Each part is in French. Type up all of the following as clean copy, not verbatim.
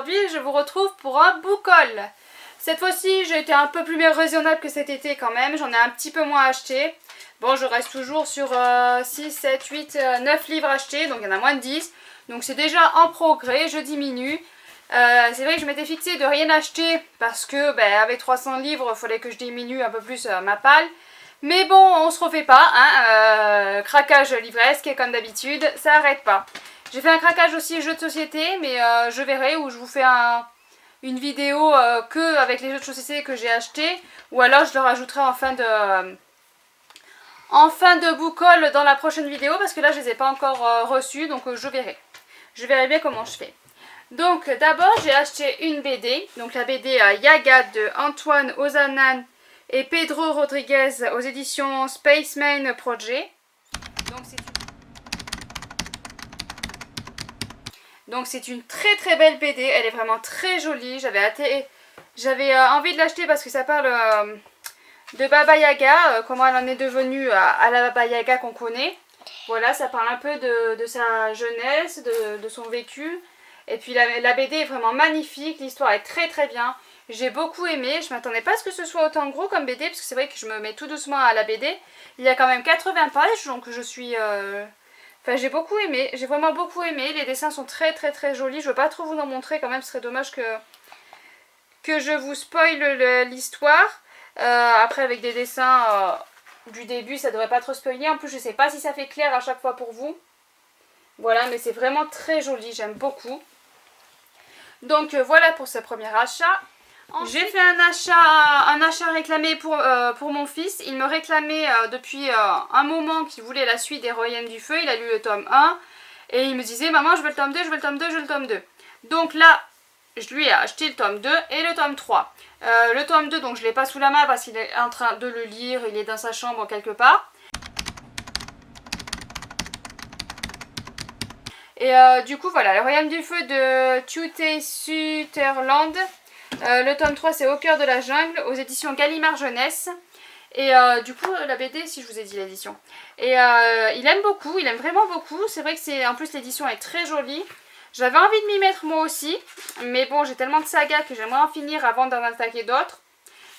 aujourd'hui je vous retrouve pour un book haul. Cette fois-ci j'ai été un peu plus raisonnable que cet été quand même, j'en ai un petit peu moins acheté. Bon, je reste toujours sur 6, 7, 8, 9 livres achetés, donc il y en a moins de 10. Donc c'est déjà en progrès, je diminue. C'est vrai que je m'étais fixé de rien acheter parce que avec 300 livres, il fallait que je diminue un peu plus ma palle. Mais bon, on se refait pas, hein. Craquage livresque, comme d'habitude, ça arrête pas. J'ai fait un craquage aussi jeux de société, mais je verrai où je vous fais une vidéo que avec les jeux de société que j'ai achetés, ou alors je le rajouterai en fin de book haul dans la prochaine vidéo, parce que là je les ai pas encore reçus, donc je verrai. Je verrai bien comment je fais. Donc d'abord j'ai acheté une BD, donc la BD Yaga de Antoine Ozanan et Pedro Rodriguez aux éditions Spaceman Project. Donc c'est une très très belle BD, elle est vraiment très jolie. J'avais envie de l'acheter parce que ça parle de Baba Yaga, comment elle en est devenue à la Baba Yaga qu'on connaît. Voilà, ça parle un peu de sa jeunesse, de son vécu. Et puis la BD est vraiment magnifique, l'histoire est très très bien. J'ai beaucoup aimé, je m'attendais pas à ce que ce soit autant gros comme BD, parce que c'est vrai que je me mets tout doucement à la BD. Il y a quand même 80 pages, donc je suis... Enfin, j'ai beaucoup aimé, j'ai vraiment beaucoup aimé. Les dessins sont très très très jolis. Je veux pas trop vous en montrer quand même, ce serait dommage que je vous spoile l'histoire. Après, avec des dessins du début, ça devrait pas trop spoiler. En plus, je sais pas si ça fait clair à chaque fois pour vous. Voilà, mais c'est vraiment très joli, j'aime beaucoup. Donc voilà pour ce premier achat. J'ai fait un achat réclamé pour mon fils. Il me réclamait depuis un moment qu'il voulait la suite des Royaumes du Feu. Il a lu le tome 1 et il me disait maman je veux le tome 2, je veux le tome 2, je veux le tome 2. Donc là je lui ai acheté le tome 2 et le tome 3. Le tome 2 donc je ne l'ai pas sous la main parce qu'il est en train de le lire, il est dans sa chambre quelque part. Et du coup voilà, le Royaume du Feu de Tute Sutherland. Le tome 3 c'est Au cœur de la jungle aux éditions Gallimard Jeunesse. Et du coup la BD, si je vous ai dit l'édition. Et il aime beaucoup, il aime vraiment beaucoup. C'est vrai que en plus l'édition est très jolie. J'avais envie de m'y mettre moi aussi. Mais bon, j'ai tellement de sagas que j'aimerais en finir avant d'en attaquer d'autres.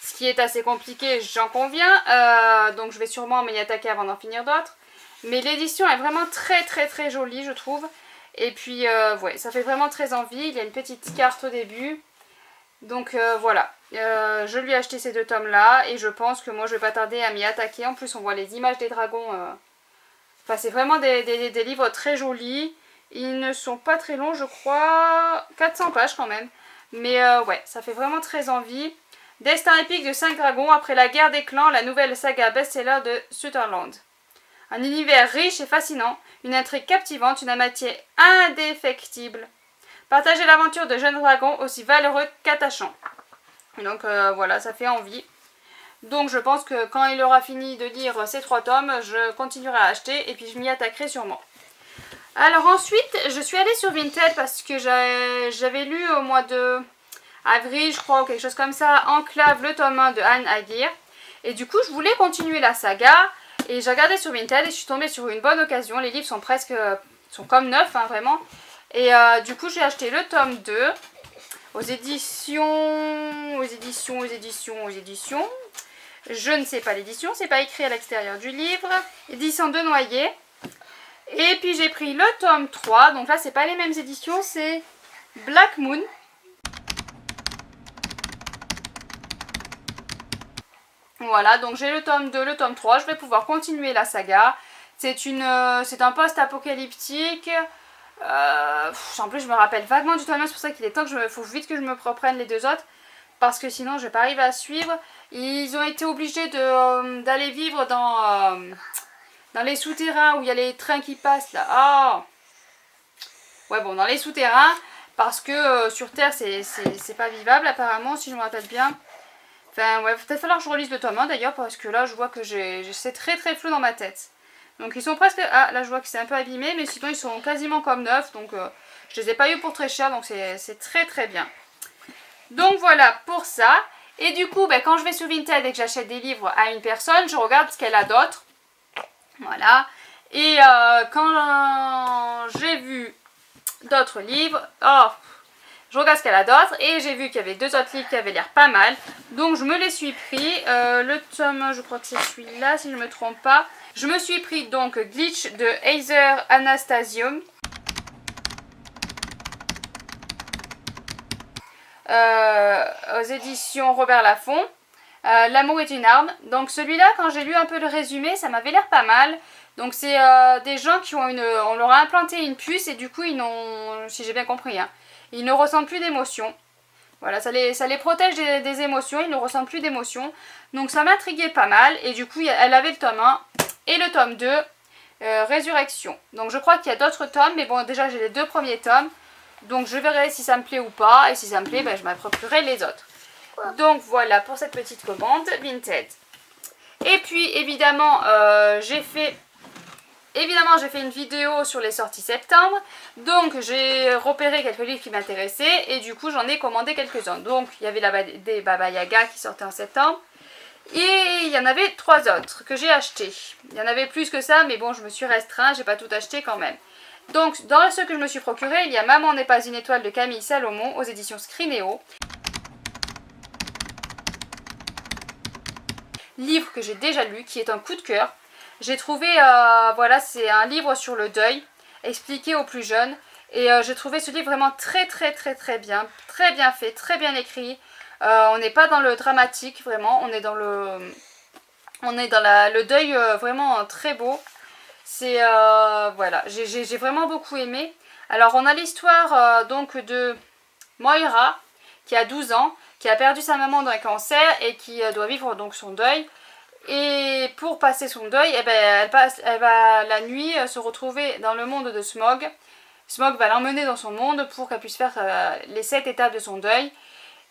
Ce qui est assez compliqué, j'en conviens. Donc je vais sûrement m'y attaquer avant d'en finir d'autres. Mais l'édition est vraiment très très très jolie, je trouve. Et puis ouais, ça fait vraiment très envie. Il y a une petite carte au début. Donc voilà, je lui ai acheté ces deux tomes là et je pense que moi je vais pas tarder à m'y attaquer. En plus on voit les images des dragons, enfin c'est vraiment des livres très jolis. Ils ne sont pas très longs, je crois, 400 pages quand même. Mais ouais, ça fait vraiment très envie. Destin épique de 5 dragons après la guerre des clans, la nouvelle saga best-seller de Sutherland. Un univers riche et fascinant, une intrigue captivante, une amitié indéfectible. Partagez l'aventure de jeunes dragons aussi valeureux qu'attachants. Donc voilà, ça fait envie. Donc je pense que quand il aura fini de lire ces 3 tomes, je continuerai à acheter et puis je m'y attaquerai sûrement. Alors ensuite, je suis allée sur Vinted parce que j'avais lu au mois de avril, je crois, ou quelque chose comme ça, Enclave, le tome 1 de Anne Aguirre. Et du coup, je voulais continuer la saga. Et j'ai regardé sur Vinted et je suis tombée sur une bonne occasion. Les livres sont comme neufs, hein, vraiment. Et du coup j'ai acheté le tome 2 aux éditions. Je ne sais pas l'édition, c'est pas écrit à l'extérieur du livre. Édition de Noyer. Et puis j'ai pris le tome 3. Donc là c'est pas les mêmes éditions, c'est Black Moon. Voilà, donc j'ai le tome 2, le tome 3. Je vais pouvoir continuer la saga. C'est un post-apocalyptique. En plus je me rappelle vaguement du tome 1, c'est pour ça qu'il est temps que faut vite que je me reprenne les 2 autres parce que sinon je vais pas arriver à suivre. Ils ont été obligés d'aller vivre dans les souterrains où il y a les trains qui passent là. Ah ouais, bon, dans les souterrains parce que sur terre c'est pas vivable apparemment, si je me rappelle bien. Enfin ouais, peut-être falloir que je relise le tome 1 d'ailleurs parce que là je vois que c'est très très flou dans ma tête. Donc ils sont presque... Ah, là je vois que c'est un peu abîmé, mais sinon ils sont quasiment comme neufs. Donc je les ai pas eu pour très cher, donc c'est très très bien. Donc voilà pour ça. Et du coup, quand je vais sur Vinted et que j'achète des livres à une personne, je regarde ce qu'elle a d'autre. Voilà. Et quand j'ai vu d'autres livres... Oh, Je regarde ce qu'elle a d'autre et j'ai vu qu'il y avait 2 autres livres qui avaient l'air pas mal. Donc je me les suis pris. Le tome, je crois que c'est celui-là si je ne me trompe pas. Je me suis pris donc Glitch de Heather Anastasium. Aux éditions Robert Laffont. L'amour est une arme. Donc celui-là, quand j'ai lu un peu le résumé, ça m'avait l'air pas mal. Donc c'est des gens qui ont on leur a implanté une puce et du coup ils n'ont, si j'ai bien compris, hein, ils ne ressentent plus d'émotions. Voilà, ça les protège des émotions, ils ne ressentent plus d'émotions. Donc ça m'intriguait pas mal et du coup elle avait le tome 1 et le tome 2, Résurrection. Donc je crois qu'il y a d'autres tomes, mais bon déjà j'ai les 2 premiers tomes. Donc je verrai si ça me plaît ou pas et si ça me plaît, ben, je me procurerai les autres. Donc voilà pour cette petite commande Vinted. Et puis évidemment j'ai fait une vidéo sur les sorties septembre. Donc j'ai repéré quelques livres qui m'intéressaient et du coup j'en ai commandé quelques-uns. Donc il y avait des Baba Yaga qui sortaient en septembre. Et il y en avait 3 autres que j'ai achetés. Il y en avait plus que ça mais bon je me suis restreint, j'ai pas tout acheté quand même. Donc dans ceux que je me suis procuré, il y a Maman n'est pas une étoile de Camille Salomon aux éditions Scrinéo. Livre que j'ai déjà lu, qui est un coup de cœur. J'ai trouvé, voilà, c'est un livre sur le deuil, expliqué aux plus jeunes. Et j'ai trouvé ce livre vraiment très bien fait, très bien écrit. On n'est pas dans le dramatique, vraiment, on est dans le deuil vraiment très beau. C'est, voilà, j'ai vraiment beaucoup aimé. Alors on a l'histoire donc de Moira, qui a 12 ans, qui a perdu sa maman d'un cancer et qui doit vivre donc son deuil. Et pour passer son deuil, eh ben, elle va la nuit se retrouver dans le monde de Smog. Smog va l'emmener dans son monde pour qu'elle puisse faire les 7 étapes de son deuil.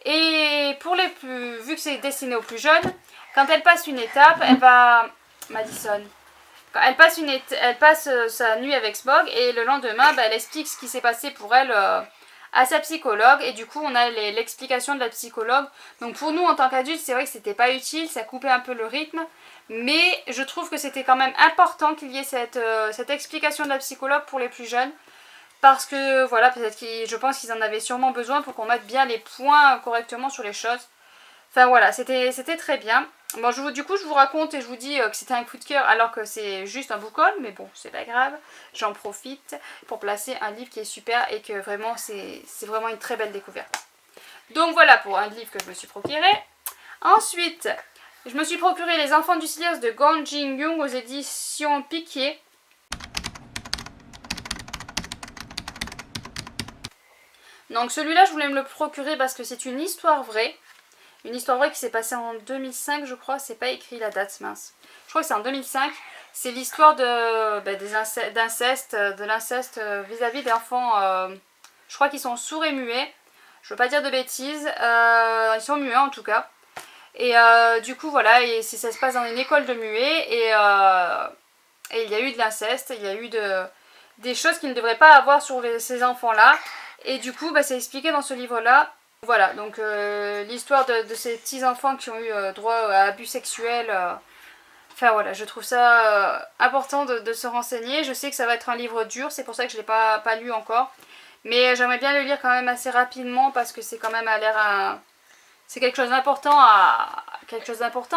Et pour les plus, vu que c'est destiné aux plus jeunes, quand elle passe une étape, elle va... Madison. Quand elle passe sa nuit avec Smog et le lendemain, elle explique ce qui s'est passé pour elle à sa psychologue et du coup on a l'explication de la psychologue. Donc pour nous en tant qu'adultes c'est vrai que c'était pas utile, ça coupait un peu le rythme, mais je trouve que c'était quand même important qu'il y ait cette explication de la psychologue pour les plus jeunes, parce que voilà, peut-être je pense qu'ils en avaient sûrement besoin pour qu'on mette bien les points correctement sur les choses. Enfin voilà, c'était très bien. Bon, du coup je vous raconte et je vous dis que c'était un coup de cœur alors que c'est juste un book haul, mais bon c'est pas grave, j'en profite pour placer un livre qui est super et que vraiment c'est vraiment une très belle découverte. Donc voilà pour un livre que je me suis procuré. Ensuite je me suis procuré Les Enfants du Silex de Gong Jin-young aux éditions Piquier. Donc celui-là je voulais me le procurer parce que c'est une histoire vraie. Une histoire vraie qui s'est passée en 2005 je crois, c'est pas écrit la date, mince. Je crois que c'est en 2005. C'est l'histoire de l'inceste vis-à-vis des enfants, je crois qu'ils sont sourds et muets. Je veux pas dire de bêtises, ils sont muets en tout cas. Et du coup voilà, et ça se passe dans une école de muets et il y a eu de l'inceste, il y a eu des choses qu'ils ne devraient pas avoir sur ces enfants-là. Et du coup c'est expliqué dans ce livre-là. Voilà, donc l'histoire de ces petits enfants qui ont eu droit à abus sexuels. Enfin voilà, je trouve ça important de se renseigner. Je sais que ça va être un livre dur, c'est pour ça que je ne l'ai pas lu encore. Mais j'aimerais bien le lire quand même assez rapidement parce que c'est quand même c'est quelque chose d'important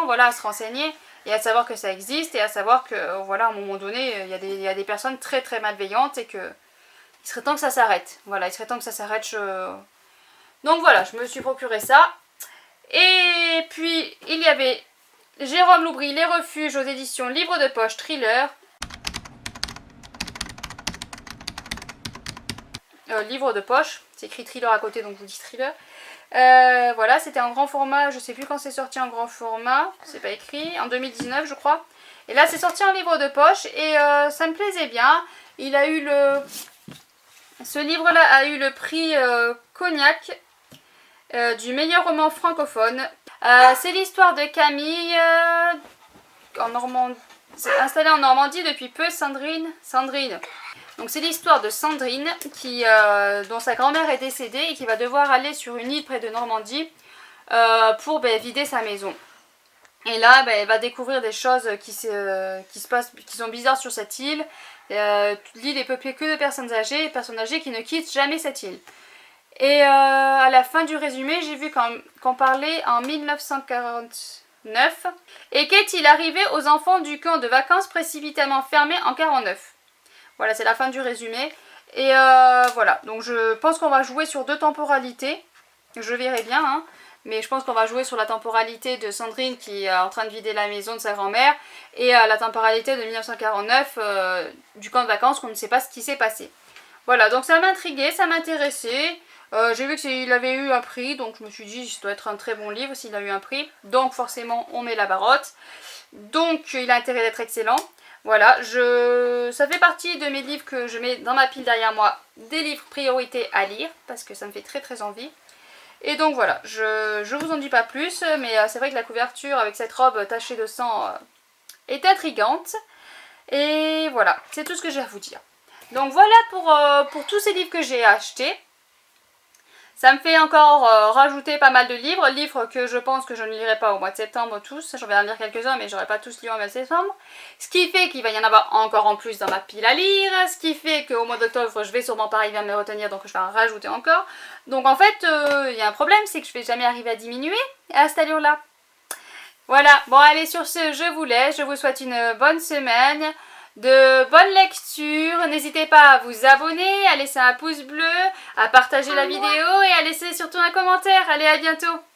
voilà, à se renseigner et à savoir que ça existe et à savoir que voilà, à un moment donné, il y a des personnes très malveillantes et que il serait temps que ça s'arrête. Voilà, il serait temps que ça s'arrête. Donc voilà, je me suis procuré ça. Et puis, il y avait Jérôme Loubry, Les Refuges aux éditions Livre de Poche Thriller. Livre de poche, c'est écrit thriller à côté donc je vous dis thriller. Voilà, c'était en grand format, je sais plus quand c'est sorti en grand format, c'est pas écrit, en 2019 je crois. Et là c'est sorti en livre de poche et ça me plaisait bien. Il a eu ce livre-là a eu le prix Cognac du meilleur roman francophone. C'est l'histoire de Camille en Normandie, installée en Normandie depuis peu, Sandrine. Donc c'est l'histoire de Sandrine dont sa grand-mère est décédée et qui va devoir aller sur une île près de Normandie pour vider sa maison. Et là, elle va découvrir des choses qui se passent, qui sont bizarres sur cette île. L'île est peuplée que de personnes âgées qui ne quittent jamais cette île. Et à la fin du résumé, j'ai vu qu'on parlait en 1949. Et qu'est-il arrivé aux enfants du camp de vacances précipitamment fermé en 49? Voilà, c'est la fin du résumé. Et voilà, donc je pense qu'on va jouer sur 2 temporalités. Je verrai bien, hein. Mais je pense qu'on va jouer sur la temporalité de Sandrine qui est en train de vider la maison de sa grand-mère et la temporalité de 1949 du camp de vacances, qu'on ne sait pas ce qui s'est passé. Voilà, donc ça m'intriguait, ça m'intéressait. J'ai vu qu'il avait eu un prix, donc je me suis dit ça doit être un très bon livre s'il a eu un prix. Donc forcément on met la barotte. Donc il a intérêt d'être excellent. Voilà, ça fait partie de mes livres que je mets dans ma pile derrière moi, des livres priorité à lire, parce que ça me fait très très envie. Et donc voilà, je vous en dis pas plus, mais c'est vrai que la couverture avec cette robe tachée de sang est intrigante. Et voilà, c'est tout ce que j'ai à vous dire. Donc voilà pour tous ces livres que j'ai achetés. Ça me fait encore rajouter pas mal de livres que je pense que je ne lirai pas au mois de septembre tous. J'en vais en lire quelques-uns, mais j'aurai pas tous lus au mois de septembre. Ce qui fait qu'il va y en avoir encore en plus dans ma pile à lire. Ce qui fait qu'au mois d'octobre, je vais sûrement pas arriver à me retenir, donc je vais en rajouter encore. Donc en fait, il y a un problème, c'est que je vais jamais arriver à diminuer à cette allure-là. Voilà, bon allez, sur ce, je vous laisse. Je vous souhaite une bonne semaine. De bonnes lectures, n'hésitez pas à vous abonner, à laisser un pouce bleu, à partager la vidéo et à laisser surtout un commentaire. Allez, à bientôt!